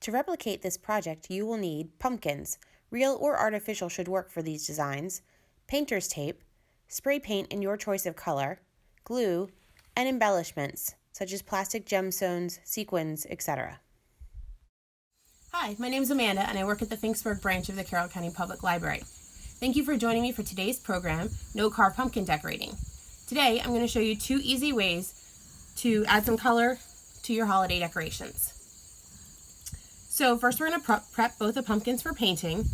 To replicate this project, you will need pumpkins. Real or artificial should work for these designs, painter's tape, spray paint in your choice of color, glue, and embellishments, such as plastic gemstones, sequins, etc. Hi, my name is Amanda, and I work at the Finksburg branch of the Carroll County Public Library. Thank you for joining me for today's program, No-Carve Pumpkin Decorating. Today, I'm going to show you 2 easy ways to add some color to your holiday decorations. So first we're going to prep both the pumpkins for painting.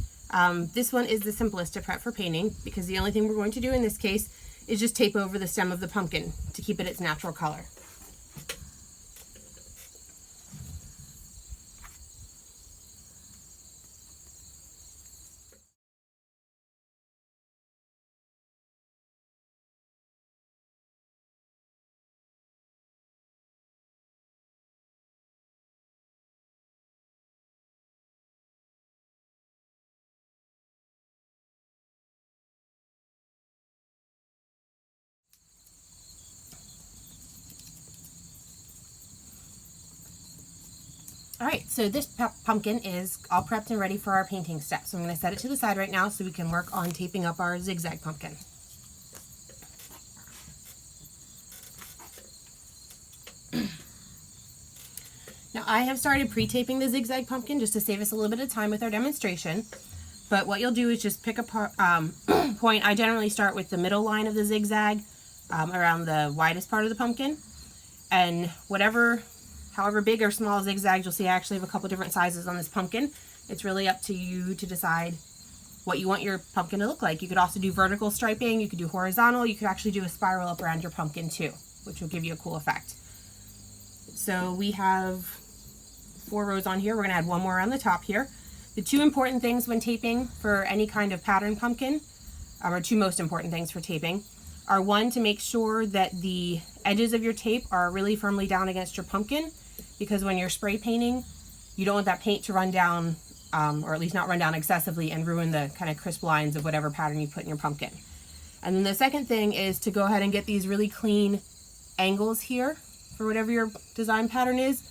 This one is the simplest to prep for painting because the only thing we're going to do in this case is just tape over the stem of the pumpkin to keep it its natural color. Alright, so this pumpkin is all prepped and ready for our painting step. So I'm going to set it to the side right now so we can work on taping up our zigzag pumpkin. Now I have started pre-taping the zigzag pumpkin just to save us a little bit of time with our demonstration. But what you'll do is just pick a point. I generally start with the middle line of the zigzag around the widest part of the pumpkin. And however big or small zigzags, you'll see I actually have a couple different sizes on this pumpkin. It's really up to you to decide what you want your pumpkin to look like. You could also do vertical striping, you could do horizontal, you could actually do a spiral up around your pumpkin too, which will give you a cool effect. So we have 4 rows on here. We're going to add 1 more on the top here. The 2 important things when taping for any kind of pattern pumpkin, or 2 most important things for taping, are 1, to make sure that the edges of your tape are really firmly down against your pumpkin, because when you're spray painting, you don't want that paint to run down, or at least not run down excessively and ruin the kind of crisp lines of whatever pattern you put in your pumpkin. And then the second thing is to go ahead and get these really clean angles here for whatever your design pattern is.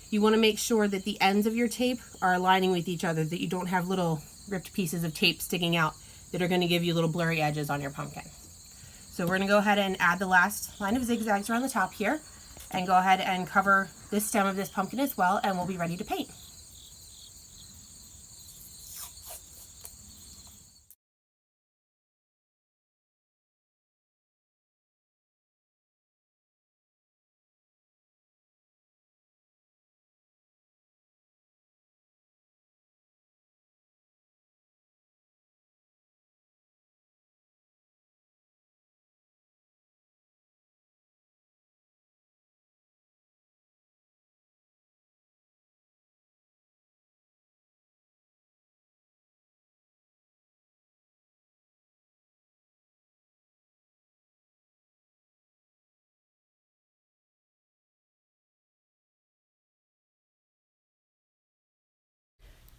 You want to make sure that the ends of your tape are aligning with each other, that you don't have little ripped pieces of tape sticking out that are going to give you little blurry edges on your pumpkin. So we're going to go ahead and add the last line of zigzags around the top here and go ahead and cover this stem of this pumpkin as well, and we'll be ready to paint.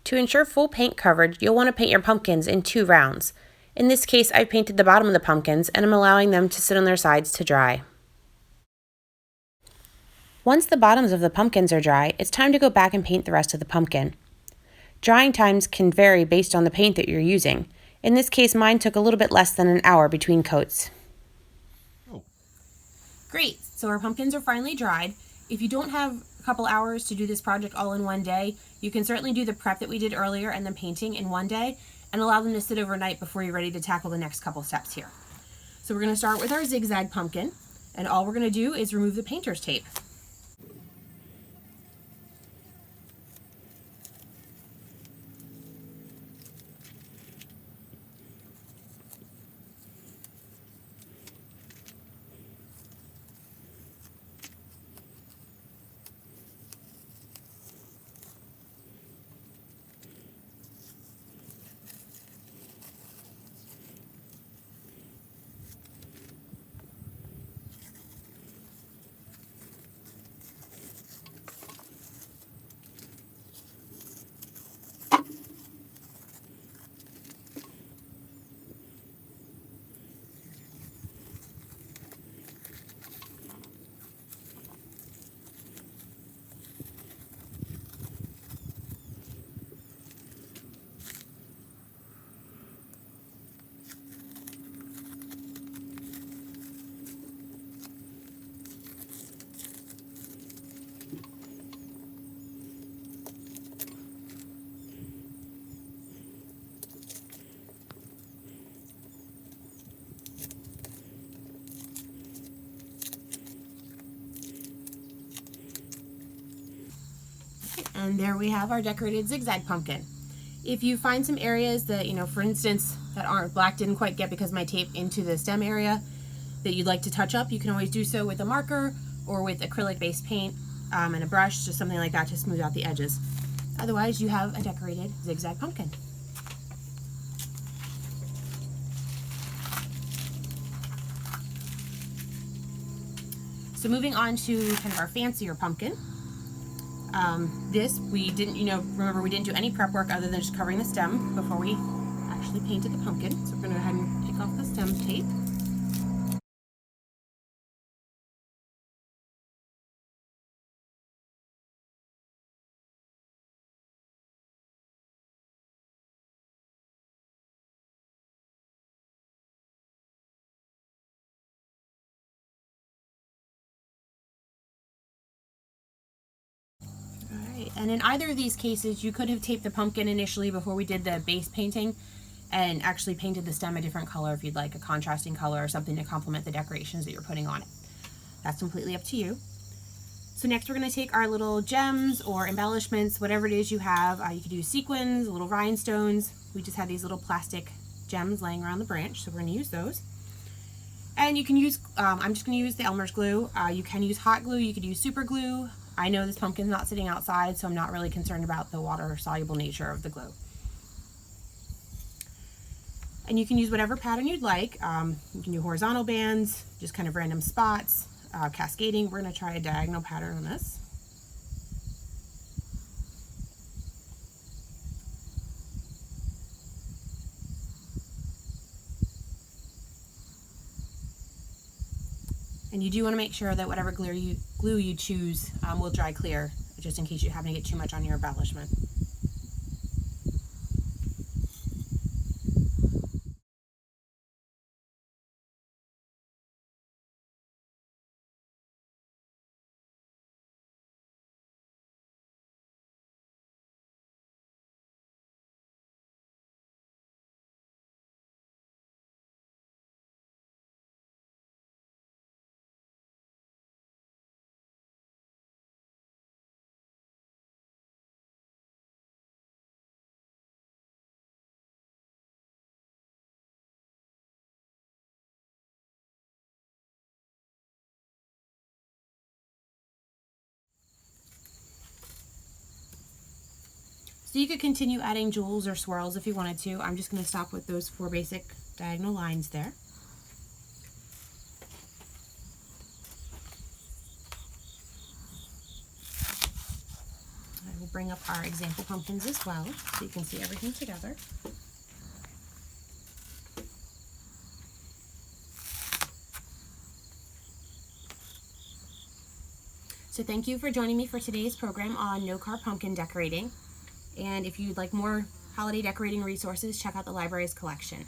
To ensure full paint coverage, you'll want to paint your pumpkins in 2 rounds. In this case, I've painted the bottom of the pumpkins and I'm allowing them to sit on their sides to dry. Once the bottoms of the pumpkins are dry, it's time to go back and paint the rest of the pumpkin. Drying times can vary based on the paint that you're using. In this case, mine took a little bit less than an hour between coats. Great, so our pumpkins are finally dried. If you don't have a couple hours to do this project all in one day, you can certainly do the prep that we did earlier and then painting in one day and allow them to sit overnight before you're ready to tackle the next couple steps here. So we're going to start with our zigzag pumpkin, and all we're going to do is remove the painter's tape. And there we have our decorated zigzag pumpkin. If you find some areas that, for instance, that aren't black, didn't quite get because my tape into the stem area, that you'd like to touch up, you can always do so with a marker or with acrylic-based paint and a brush, just something like that to smooth out the edges. Otherwise, you have a decorated zigzag pumpkin. So moving on to kind of our fancier pumpkin. This we didn't, remember we didn't do any prep work other than just covering the stem before we actually painted the pumpkin. So we're going to go ahead and take off the stem tape. And in either of these cases, you could have taped the pumpkin initially before we did the base painting and actually painted the stem a different color if you'd like a contrasting color or something to complement the decorations that you're putting on it. That's completely up to you. So next we're going to take our little gems or embellishments, whatever it is you have. You could use sequins, little rhinestones. We just had these little plastic gems laying around the branch, so we're going to use those. And you can use, I'm just going to use the Elmer's glue. You can use hot glue, you could use super glue. I know this pumpkin's not sitting outside, so I'm not really concerned about the water-soluble nature of the glue. And you can use whatever pattern you'd like. You can do horizontal bands, just kind of random spots, cascading. We're going to try a diagonal pattern on this. And you do want to make sure that whatever glue you choose will dry clear, just in case you happen to get too much on your embellishment. So you could continue adding jewels or swirls if you wanted to. I'm just going to stop with those 4 basic diagonal lines there. I will bring up our example pumpkins as well so you can see everything together. So thank you for joining me for today's program on No-Carve pumpkin decorating. And if you'd like more holiday decorating resources, check out the library's collection.